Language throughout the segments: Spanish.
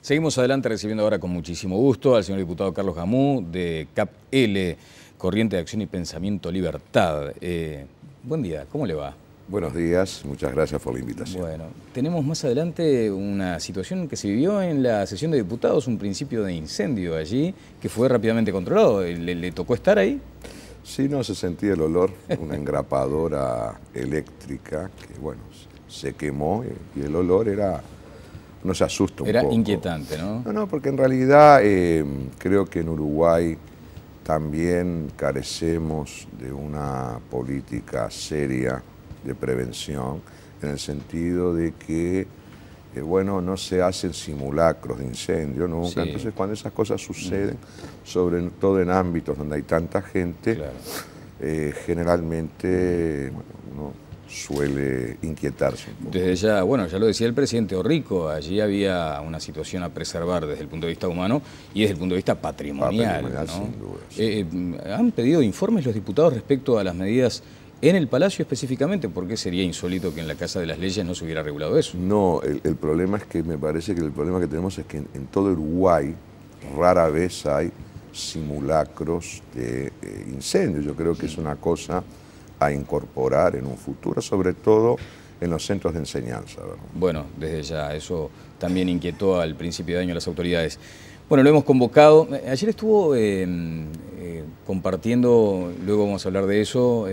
Seguimos adelante recibiendo ahora con muchísimo gusto al señor diputado Carlos Gamú de CAP-L, Corriente de Acción y Pensamiento Libertad. Buen día, ¿cómo le va? Buenos días, muchas gracias por la invitación. Bueno, tenemos más adelante una situación que se vivió en la sesión de diputados, un principio de incendio allí, que fue rápidamente controlado. ¿Le tocó estar ahí? Sí, no, se sentía el olor, una engrapadora eléctrica que, bueno, se quemó y el olor era... No se asusta un poco. Era inquietante, ¿no? No, porque en realidad creo que en Uruguay también carecemos de una política seria de prevención, en el sentido de que, bueno, no se hacen simulacros de incendio nunca. Sí. Entonces, cuando esas cosas suceden, sobre todo en ámbitos donde hay tanta gente, claro, generalmente, bueno, uno suele inquietarse un poco. Desde ya, bueno, ya lo decía el presidente Orrico, allí había una situación a preservar desde el punto de vista humano y desde el punto de vista patrimonial, ¿no? Sin duda, sí. ¿Han pedido informes los diputados respecto a las medidas en el Palacio específicamente? ¿Por qué sería insólito que en la Casa de las Leyes no se hubiera regulado eso? No, el problema es que me parece que el problema que tenemos es que en todo Uruguay rara vez hay simulacros de incendios. Yo creo que es una cosa a incorporar en un futuro, sobre todo en los centros de enseñanza, ¿verdad? Bueno, desde ya, eso también inquietó al principio de año a las autoridades. Bueno, lo hemos convocado. Ayer estuvo compartiendo, luego vamos a hablar de eso,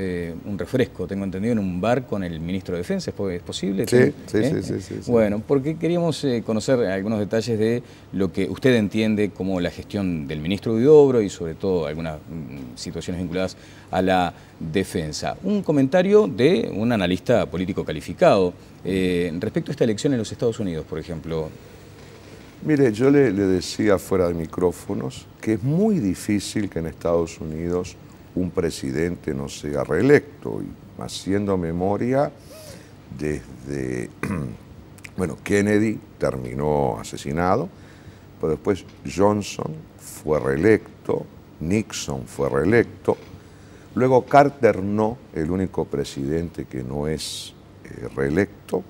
un refresco, tengo entendido, en un bar con el ministro de Defensa. ¿Es posible? Sí, sí. Bueno, porque queríamos conocer algunos detalles de lo que usted entiende como la gestión del ministro Huidobro y sobre todo algunas situaciones vinculadas a la defensa. Un comentario de un analista político calificado respecto a esta elección en los Estados Unidos, por ejemplo. Mire, yo le decía fuera de micrófonos que es muy difícil que en Estados Unidos un presidente no sea reelecto. Y haciendo memoria, desde, bueno, Kennedy terminó asesinado, pero después Johnson fue reelecto, Nixon fue reelecto, luego Carter no, el único presidente que no es reelecto,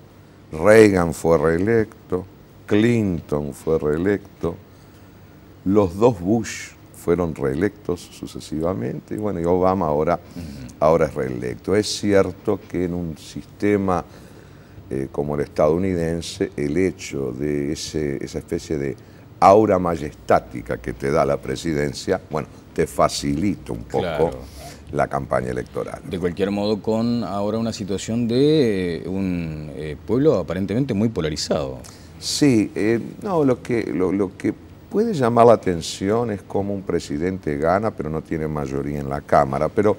Reagan fue reelecto, Clinton fue reelecto, los dos Bush fueron reelectos sucesivamente, y bueno, y Obama ahora es reelecto. Es cierto que en un sistema como el estadounidense, el hecho de esa especie de aura majestática que te da la presidencia, bueno, te facilita un poco, claro, la campaña electoral. De cualquier modo, con ahora una situación de un pueblo aparentemente muy polarizado. Sí, no, lo que puede llamar la atención es cómo un presidente gana, pero no tiene mayoría en la Cámara. Pero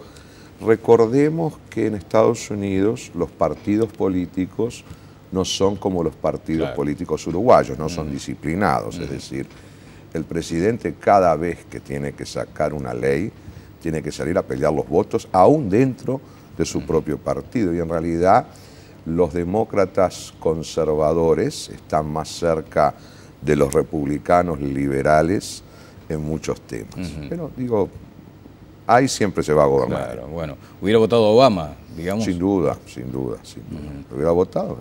recordemos que en Estados Unidos los partidos políticos no son como los partidos, claro, políticos uruguayos, no son disciplinados. Es decir, el presidente cada vez que tiene que sacar una ley, tiene que salir a pelear los votos, aún dentro de su propio partido. Y en realidad los demócratas conservadores están más cerca de los republicanos liberales en muchos temas. Pero digo, ahí siempre se va a gobernar. Claro, bueno, hubiera votado Obama, digamos. Sin duda. Lo hubiera votado.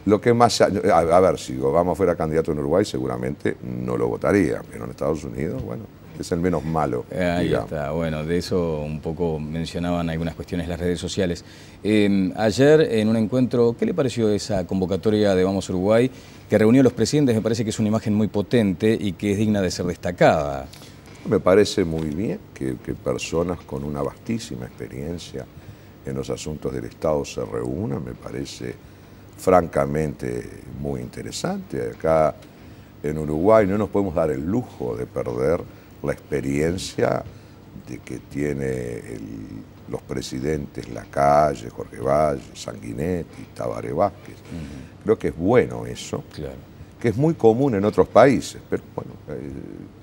Lo que más, a ver, si Obama fuera candidato en Uruguay, seguramente no lo votaría, pero en Estados Unidos, bueno, es el menos malo. Ahí digamos. Está, bueno, de eso un poco mencionaban algunas cuestiones en las redes sociales. Ayer en un encuentro, ¿qué le pareció esa convocatoria de Vamos Uruguay que reunió a los presidentes? Me parece que es una imagen muy potente y que es digna de ser destacada. Me parece muy bien que personas con una vastísima experiencia en los asuntos del Estado se reúnan, me parece francamente muy interesante. Acá en Uruguay no nos podemos dar el lujo de perder la experiencia de que tiene los presidentes Lacalle, Jorge Valle, Sanguinetti, Tabaré Vázquez. Creo que es bueno eso, claro, que es muy común en otros países, pero bueno,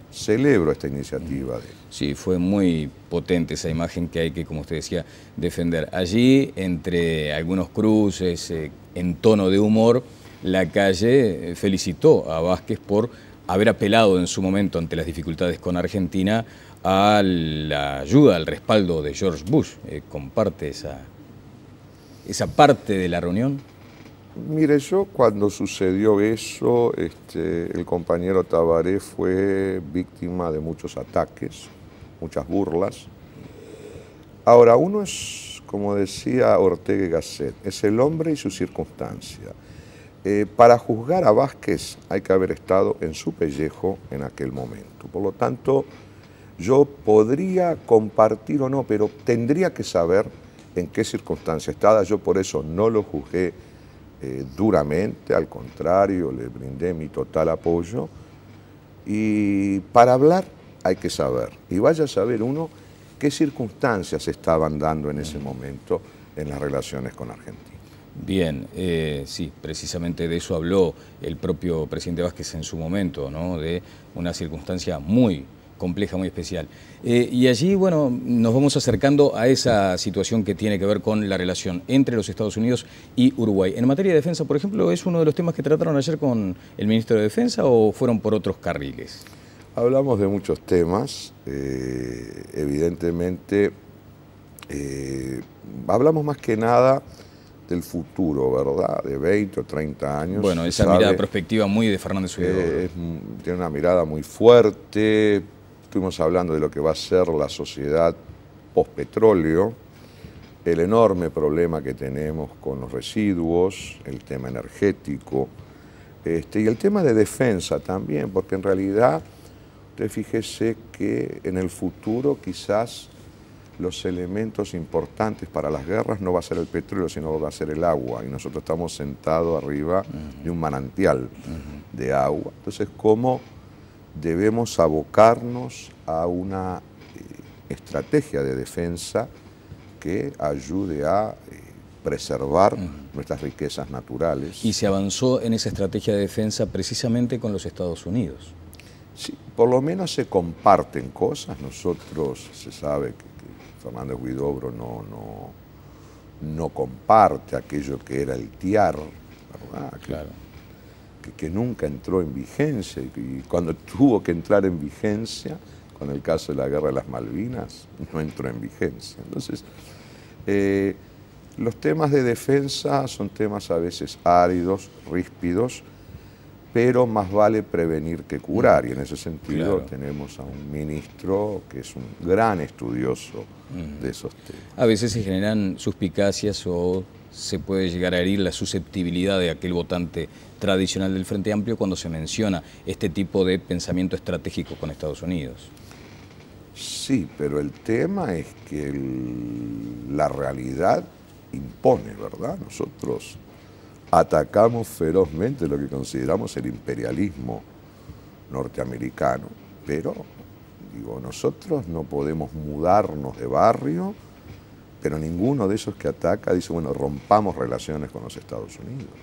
celebro esta iniciativa. Sí, fue muy potente esa imagen que hay que, como usted decía, defender. Allí, entre algunos cruces, en tono de humor, Lacalle felicitó a Vázquez por haber apelado en su momento ante las dificultades con Argentina a la ayuda, al respaldo de George Bush. ¿Comparte esa parte de la reunión? Mire, yo cuando sucedió eso, el compañero Tabaré fue víctima de muchos ataques, muchas burlas. Ahora, uno es, como decía Ortega y Gasset, es el hombre y su circunstancia. Para juzgar a Vázquez hay que haber estado en su pellejo en aquel momento. Por lo tanto, yo podría compartir o no, pero tendría que saber en qué circunstancia estaba. Yo por eso no lo juzgué duramente, al contrario, le brindé mi total apoyo. Y para hablar hay que saber, y vaya a saber uno qué circunstancias estaban dando en ese momento en las relaciones con Argentina. Bien, sí, precisamente de eso habló el propio presidente Vázquez en su momento, ¿no? De una circunstancia muy compleja, muy especial. Y allí, bueno, nos vamos acercando a esa situación que tiene que ver con la relación entre los Estados Unidos y Uruguay. En materia de defensa, por ejemplo, ¿es uno de los temas que trataron ayer con el ministro de Defensa o fueron por otros carriles? Hablamos de muchos temas, evidentemente, hablamos más que nada del futuro, ¿verdad? De 20 o 30 años. Bueno, esa mirada prospectiva muy de Fernández Huidobro. Tiene una mirada muy fuerte. Estuvimos hablando de lo que va a ser la sociedad postpetróleo, el enorme problema que tenemos con los residuos, el tema energético, y el tema de defensa también, porque en realidad, usted fíjese que en el futuro quizás los elementos importantes para las guerras no va a ser el petróleo, sino va a ser el agua. Y nosotros estamos sentados arriba de un manantial de agua. Entonces, ¿cómo debemos abocarnos a una estrategia de defensa que ayude a preservar nuestras riquezas naturales? Y se avanzó en esa estrategia de defensa precisamente con los Estados Unidos. Sí, por lo menos se comparten cosas. Nosotros, se sabe que Fernández Huidobro no comparte aquello que era el TIAR, ¿verdad? Claro. Que nunca entró en vigencia, y cuando tuvo que entrar en vigencia, con el caso de la Guerra de las Malvinas, no entró en vigencia. Entonces, los temas de defensa son temas a veces áridos, ríspidos, pero más vale prevenir que curar, y en ese sentido tenemos a un ministro que es un gran estudioso de esos temas. A veces se generan suspicacias o se puede llegar a herir la susceptibilidad de aquel votante tradicional del Frente Amplio cuando se menciona este tipo de pensamiento estratégico con Estados Unidos. Sí, pero el tema es que la realidad impone, ¿verdad? Nosotros atacamos ferozmente lo que consideramos el imperialismo norteamericano, pero digo, nosotros no podemos mudarnos de barrio, pero ninguno de esos que ataca dice, bueno, rompamos relaciones con los Estados Unidos.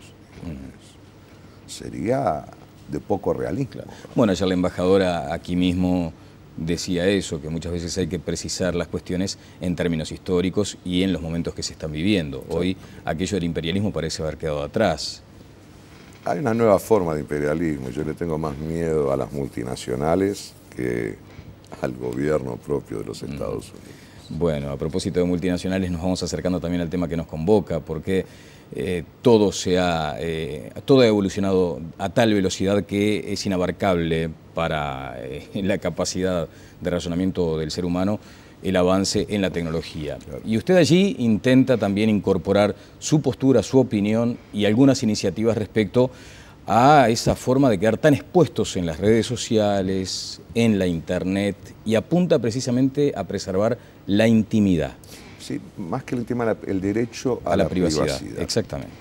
Sería de poco realismo. Claro. Bueno, ayer la embajadora aquí mismo decía eso, que muchas veces hay que precisar las cuestiones en términos históricos y en los momentos que se están viviendo. Hoy aquello del imperialismo parece haber quedado atrás. Hay una nueva forma de imperialismo. Yo le tengo más miedo a las multinacionales que al gobierno propio de los Estados Unidos. Bueno, a propósito de multinacionales nos vamos acercando también al tema que nos convoca, porque todo ha evolucionado a tal velocidad que es inabarcable para la capacidad de razonamiento del ser humano el avance en la tecnología. Claro. Y usted allí intenta también incorporar su postura, su opinión y algunas iniciativas respecto a esa forma de quedar tan expuestos en las redes sociales, en la internet, y apunta precisamente a preservar la intimidad. Sí, más que el derecho a la privacidad. Exactamente.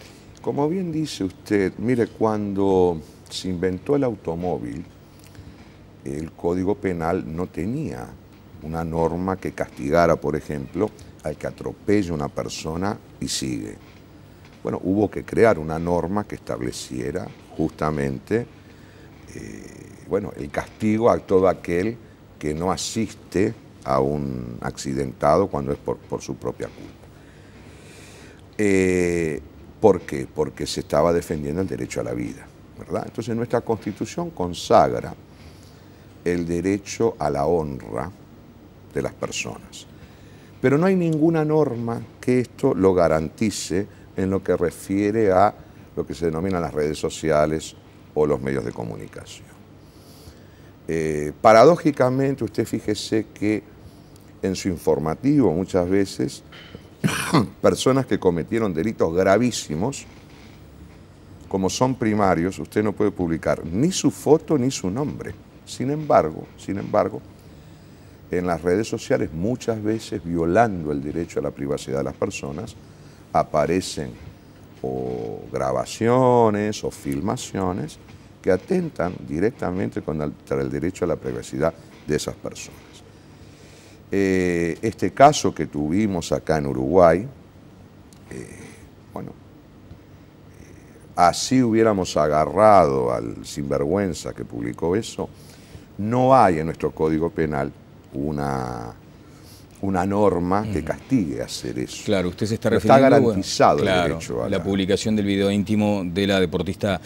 Como bien dice usted, mire, cuando se inventó el automóvil, el Código Penal no tenía una norma que castigara, por ejemplo, al que atropelle a una persona y sigue. Bueno, hubo que crear una norma que estableciera justamente el castigo a todo aquel que no asiste a un accidentado cuando es por su propia culpa. ¿Por qué? Porque se estaba defendiendo el derecho a la vida, ¿verdad? Entonces nuestra Constitución consagra el derecho a la honra de las personas. Pero no hay ninguna norma que esto lo garantice en lo que refiere a lo que se denominan las redes sociales o los medios de comunicación. Paradójicamente, usted fíjese que en su informativo muchas veces personas que cometieron delitos gravísimos, como son primarios, usted no puede publicar ni su foto ni su nombre. Sin embargo, en las redes sociales muchas veces, violando el derecho a la privacidad de las personas, aparecen o grabaciones o filmaciones que atentan directamente contra el derecho a la privacidad de esas personas. Este caso que tuvimos acá en Uruguay, así hubiéramos agarrado al sinvergüenza que publicó eso, no hay en nuestro Código Penal una norma que castigue hacer eso. Claro, usted se está no refiriendo... Está garantizado el derecho a la publicación del video íntimo de la deportista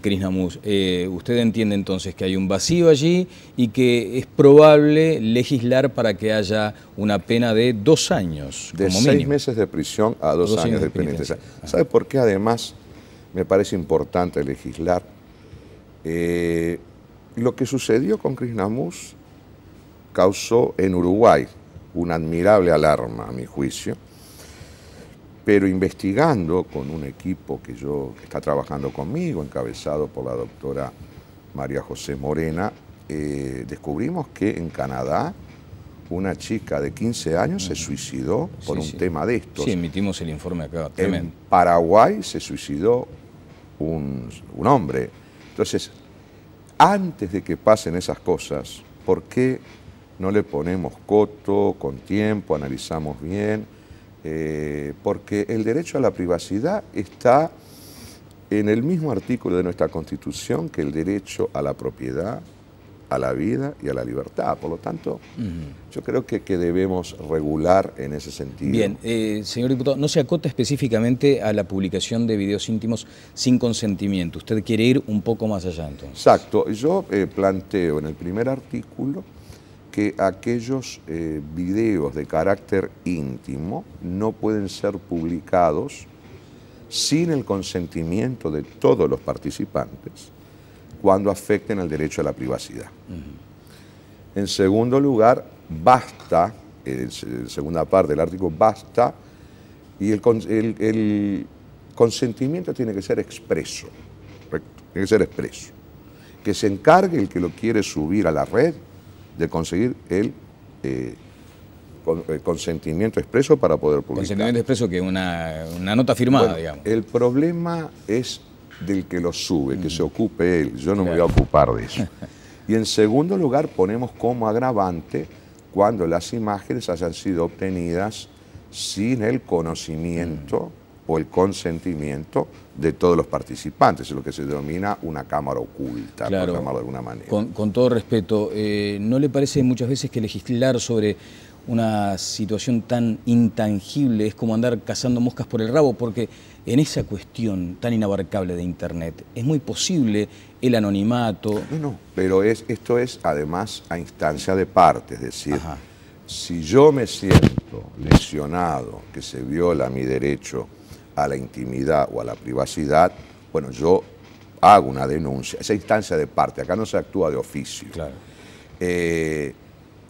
Cris Namuz. ¿Usted entiende entonces que hay un vacío allí y que es probable legislar para que haya una pena de 2 años, de como 6 mínimo? meses de prisión a 2 años de penitencia. ¿Sabe por qué además me parece importante legislar? Lo que sucedió con Cris Namuz causó en Uruguay una admirable alarma, a mi juicio, pero investigando con un equipo que está trabajando conmigo, encabezado por la doctora María José Morena, descubrimos que en Canadá una chica de 15 años se suicidó por un tema de estos. Sí, emitimos el informe acá, tremendo. En Paraguay se suicidó un hombre. Entonces, antes de que pasen esas cosas, ¿por qué no le ponemos coto, con tiempo, analizamos bien? Porque el derecho a la privacidad está en el mismo artículo de nuestra Constitución que el derecho a la propiedad, a la vida y a la libertad. Por lo tanto, yo creo que debemos regular en ese sentido. Bien, señor diputado, no se acota específicamente a la publicación de videos íntimos sin consentimiento. Usted quiere ir un poco más allá, entonces. Exacto. Yo planteo en el primer artículo que aquellos videos de carácter íntimo no pueden ser publicados sin el consentimiento de todos los participantes cuando afecten al derecho a la privacidad. En segundo lugar, basta, en segunda parte del artículo, basta, y el consentimiento tiene que ser expreso, tiene que ser expreso. Que se encargue el que lo quiere subir a la red de conseguir el consentimiento expreso para poder publicar. Consentimiento expreso que una nota firmada, bueno, digamos. El problema es del que lo sube, que se ocupe él. Yo no me voy a ocupar de eso. Y en segundo lugar, ponemos como agravante cuando las imágenes hayan sido obtenidas sin el conocimiento o el consentimiento de todos los participantes, es lo que se denomina una cámara oculta, claro, por llamarlo de alguna manera. Con todo respeto, ¿no le parece muchas veces que legislar sobre una situación tan intangible es como andar cazando moscas por el rabo? Porque en esa cuestión tan inabarcable de Internet es muy posible el anonimato. No, pero esto es además a instancia de parte, es decir, si yo me siento lesionado, que se viola mi derecho a la intimidad o a la privacidad, bueno, yo hago una denuncia, esa instancia de parte, acá no se actúa de oficio. Claro.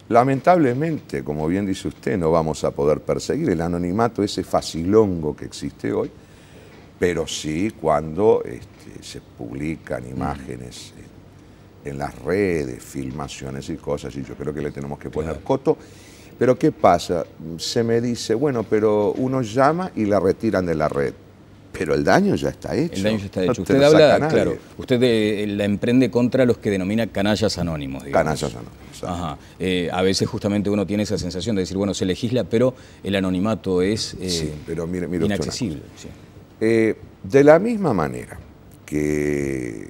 Lamentablemente, como bien dice usted, no vamos a poder perseguir el anonimato, ese facilongo que existe hoy, pero sí cuando se publican imágenes en las redes, filmaciones y cosas, y yo creo que le tenemos que poner coto. Pero ¿qué pasa? Se me dice, bueno, pero uno llama y la retiran de la red. Pero el daño ya está hecho. El daño ya está hecho. No usted habla, claro, usted la emprende contra los que denomina canallas anónimos, digamos. Canallas anónimos. Ajá. A veces justamente uno tiene esa sensación de decir, bueno, se legisla, pero el anonimato es sí, pero mire inaccesible. Sí. De la misma manera que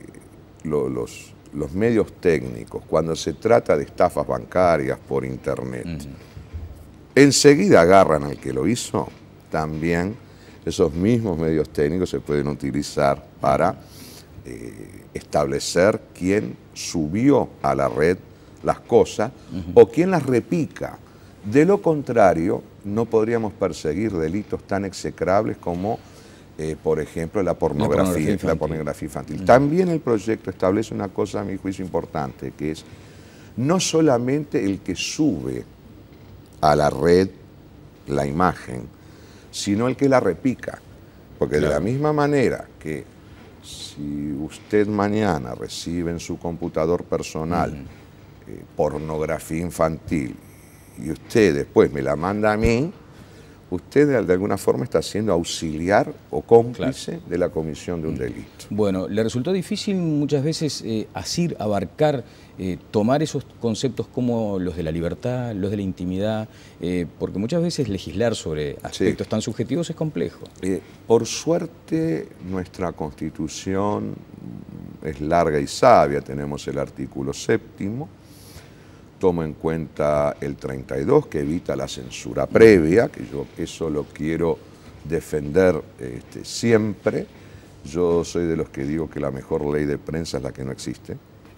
los medios técnicos, cuando se trata de estafas bancarias por Internet, enseguida agarran al que lo hizo, también esos mismos medios técnicos se pueden utilizar para establecer quién subió a la red las cosas o quién las repica. De lo contrario, no podríamos perseguir delitos tan execrables como por ejemplo, la pornografía infantil. También el proyecto establece una cosa, a mi juicio, importante, que es no solamente el que sube a la red la imagen, sino el que la repica. Porque de la misma manera que si usted mañana recibe en su computador personal pornografía infantil y usted después me la manda a mí, usted de alguna forma está siendo auxiliar o cómplice de la comisión de un delito. Bueno, ¿le resultó difícil muchas veces asir, abarcar, tomar esos conceptos como los de la libertad, los de la intimidad? Porque muchas veces legislar sobre aspectos tan subjetivos es complejo. Por suerte, nuestra Constitución es larga y sabia. Tenemos el artículo 7º, tomo en cuenta el 32, que evita la censura previa, que yo eso lo quiero defender siempre. Yo soy de los que digo que la mejor ley de prensa es la que no existe.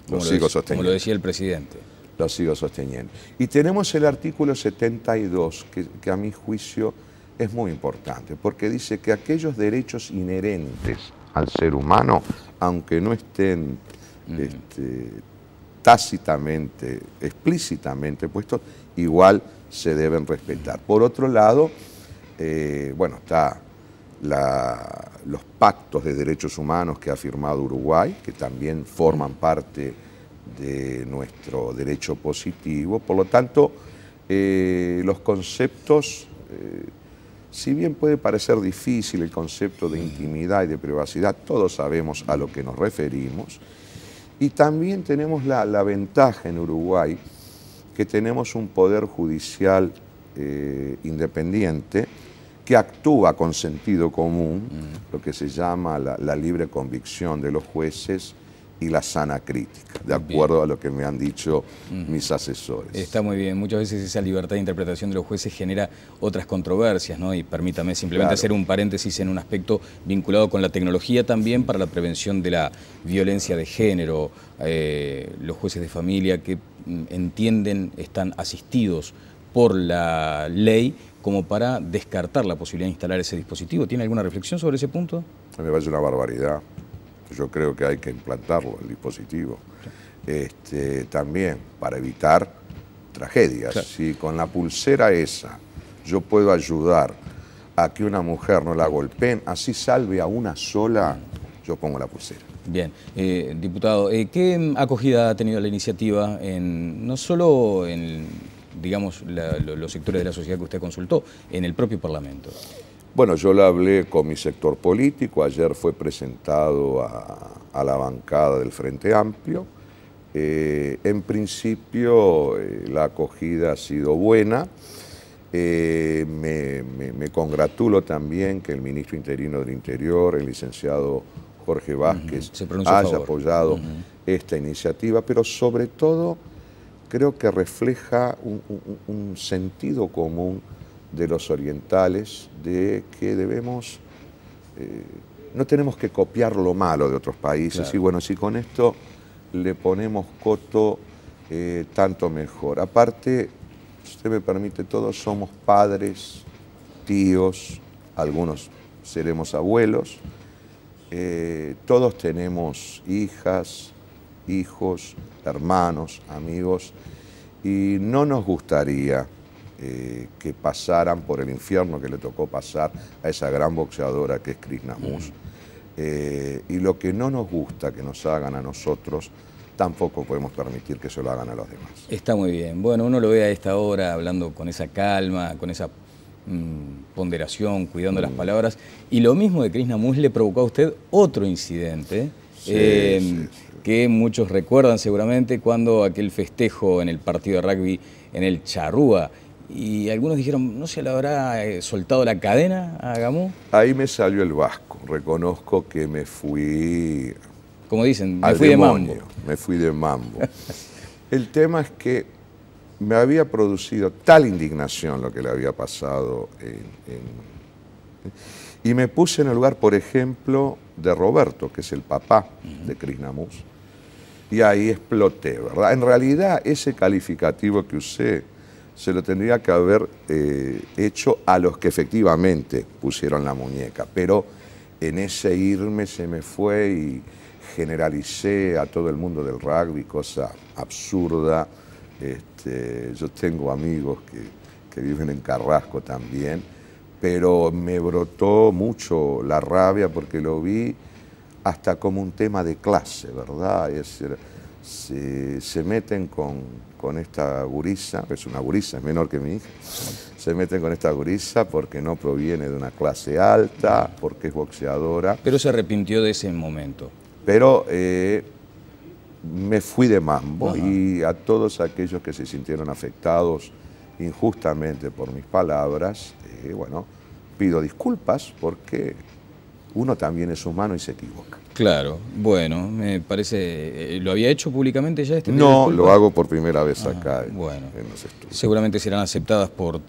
Lo sigo sosteniendo. Como lo decía el presidente. Lo sigo sosteniendo. Y tenemos el artículo 72, que a mi juicio es muy importante, porque dice que aquellos derechos inherentes al ser humano, aunque no estén tácitamente, explícitamente puestos, igual se deben respetar. Por otro lado, bueno, está los pactos de derechos humanos que ha firmado Uruguay, que también forman parte de nuestro derecho positivo. Por lo tanto, los conceptos, si bien puede parecer difícil el concepto de intimidad y de privacidad, todos sabemos a lo que nos referimos. Y también tenemos la ventaja en Uruguay que tenemos un poder judicial independiente que actúa con sentido común, lo que se llama la libre convicción de los jueces y la sana crítica, de acuerdo a lo que me han dicho mis asesores. Está muy bien. Muchas veces esa libertad de interpretación de los jueces genera otras controversias, ¿no? Y permítame simplemente hacer un paréntesis en un aspecto vinculado con la tecnología también para la prevención de la violencia de género. Los jueces de familia que entienden, están asistidos por la ley como para descartar la posibilidad de instalar ese dispositivo. ¿Tiene alguna reflexión sobre ese punto? Me parece una barbaridad. Yo creo que hay que implantarlo, el dispositivo. También para evitar tragedias. Claro. Si con la pulsera esa yo puedo ayudar a que una mujer no la golpeen, así salve a una sola, yo pongo la pulsera. Bien. Diputado, ¿qué acogida ha tenido la iniciativa no solo en, digamos, los sectores de la sociedad que usted consultó, en el propio Parlamento? Bueno, yo le hablé con mi sector político, ayer fue presentado a la bancada del Frente Amplio. En principio la acogida ha sido buena. Me congratulo también que el ministro interino del Interior, el licenciado Jorge Vázquez, haya apoyado esta iniciativa, pero sobre todo creo que refleja un sentido común de los orientales, de que debemos, no tenemos que copiar lo malo de otros países. Claro. Y bueno, si con esto le ponemos coto, tanto mejor. Aparte, si usted me permite, todos somos padres, tíos, algunos seremos abuelos, todos tenemos hijas, hijos, hermanos, amigos, y no nos gustaría que pasaran por el infierno que le tocó pasar a esa gran boxeadora que es Krishna Mus. Y lo que no nos gusta que nos hagan a nosotros, tampoco podemos permitir que se lo hagan a los demás. Está muy bien. Bueno, uno lo ve a esta hora hablando con esa calma, con esa ponderación, cuidando las palabras. Y lo mismo de Krishna Mus le provocó a usted otro incidente. Que muchos recuerdan seguramente cuando aquel festejo en el partido de rugby en el Charrúa. Y algunos dijeron, ¿no se le habrá soltado la cadena a Gamú? Ahí me salió el vasco. Reconozco que me fui... Como dicen, me fui de mambo. Me fui de mambo. El tema es que me había producido tal indignación lo que le había pasado y me puse en el lugar, por ejemplo, de Roberto, que es el papá de Krishna Mus, y ahí exploté, ¿verdad? En realidad, ese calificativo que usé se lo tendría que haber hecho a los que efectivamente pusieron la muñeca, pero en ese irme se me fue y generalicé a todo el mundo del rugby, cosa absurda. Yo tengo amigos que viven en Carrasco también, pero me brotó mucho la rabia porque lo vi hasta como un tema de clase, ¿verdad? Es decir, se meten con esta gurisa, es una gurisa, es menor que mi hija, se meten con esta gurisa porque no proviene de una clase alta, porque es boxeadora. Pero se arrepintió de ese momento. Pero me fui de mambo. Ajá. Y a todos aquellos que se sintieron afectados injustamente por mis palabras, bueno, pido disculpas porque uno también es humano y se equivoca. Claro, bueno, me parece, ¿lo había hecho públicamente ya este? No, lo hago por primera vez acá bueno, en los estudios. Seguramente serán aceptadas por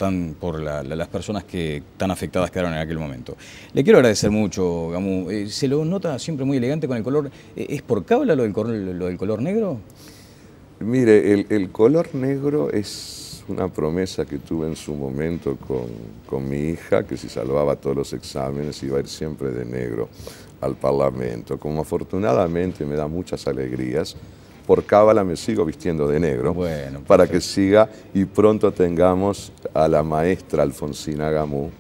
las personas que tan afectadas quedaron en aquel momento. Le quiero agradecer mucho, Gamú. Se lo nota siempre muy elegante con el color. ¿Es por cábala lo del color negro? Mire, el color negro es una promesa que tuve en su momento con mi hija, que si salvaba todos los exámenes iba a ir siempre de negro al Parlamento. Como afortunadamente me da muchas alegrías, por cábala me sigo vistiendo de negro, bueno, para que siga y pronto tengamos a la maestra Alfonsina Gamú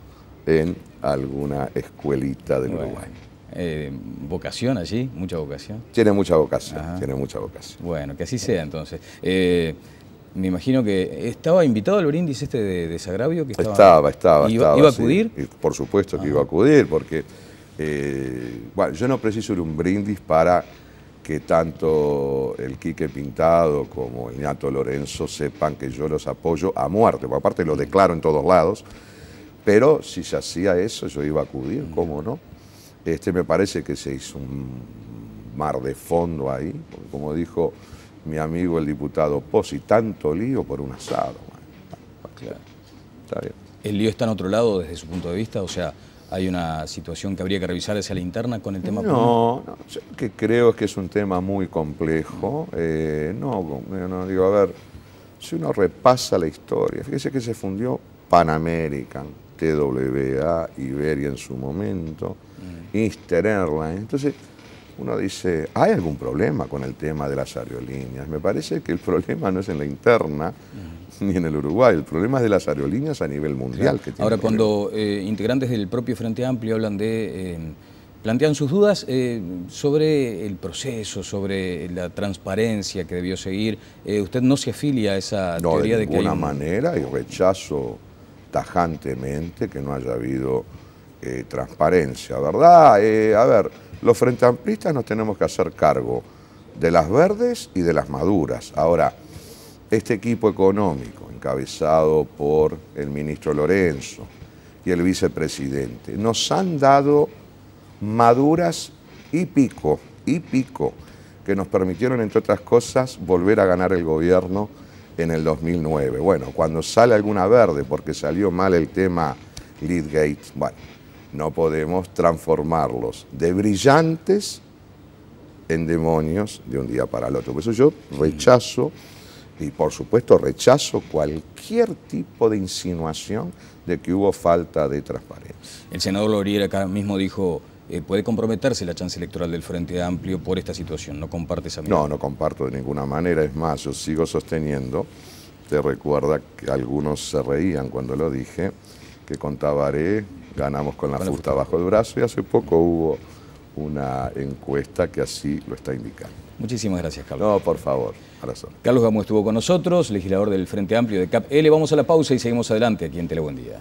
en alguna escuelita del Uruguay. ¿Vocación allí? ¿Mucha vocación? Tiene mucha vocación, tiene mucha vocación. Bueno, que así sea entonces. Me imagino que estaba invitado al brindis de desagravio. Que estaba. ¿Iba a acudir? Sí. Por supuesto que iba a acudir, porque bueno, yo no preciso un brindis para que tanto el Quique Pintado como el Ñato Lorenzo sepan que yo los apoyo a muerte, porque aparte lo declaro en todos lados, pero si se hacía eso yo iba a acudir, ¿cómo no? Me parece que se hizo un mar de fondo ahí, porque como dijo mi amigo el diputado Pozzi, tanto lío por un asado. Bueno, claro. Está bien. ¿El lío está en otro lado desde su punto de vista? O sea, ¿hay una situación que habría que revisar hacia la interna con el tema? No, yo lo que creo es que es un tema muy complejo. No, digo, a ver, si uno repasa la historia, fíjese que se fundió Pan American, TWA, Iberia en su momento, Eastern Airlines. Entonces, uno dice, ¿hay algún problema con el tema de las aerolíneas? Me parece que el problema no es en la interna, ni en el Uruguay, el problema es de las aerolíneas a nivel mundial. Claro. Ahora, cuando integrantes del propio Frente Amplio hablan plantean sus dudas sobre el proceso, sobre la transparencia que debió seguir, ¿usted no se afilia a esa teoría de que hay de ninguna manera, y rechazo tajantemente que no haya habido transparencia, ¿verdad? A ver, los frente amplistas nos tenemos que hacer cargo de las verdes y de las maduras. Ahora, este equipo económico, encabezado por el ministro Lorenzo y el vicepresidente, nos han dado maduras y pico, que nos permitieron, entre otras cosas, volver a ganar el gobierno en el 2009. Bueno, cuando sale alguna verde porque salió mal el tema Leadgate, bueno, no podemos transformarlos de brillantes en demonios de un día para el otro. Por eso yo rechazo, y por supuesto rechazo cualquier tipo de insinuación de que hubo falta de transparencia. El senador Loriera acá mismo dijo, puede comprometerse la chance electoral del Frente Amplio por esta situación. ¿No comparte esa mirada? No comparto de ninguna manera. Es más, yo sigo sosteniendo, te recuerda que algunos se reían cuando lo dije, que con Tabaré ganamos con la fusta bajo el brazo, y hace poco hubo una encuesta que así lo está indicando. Muchísimas gracias, Carlos. No, por favor. Carlos Gamú estuvo con nosotros, legislador del Frente Amplio de CAP-L. Vamos a la pausa y seguimos adelante aquí en Telebuen Día.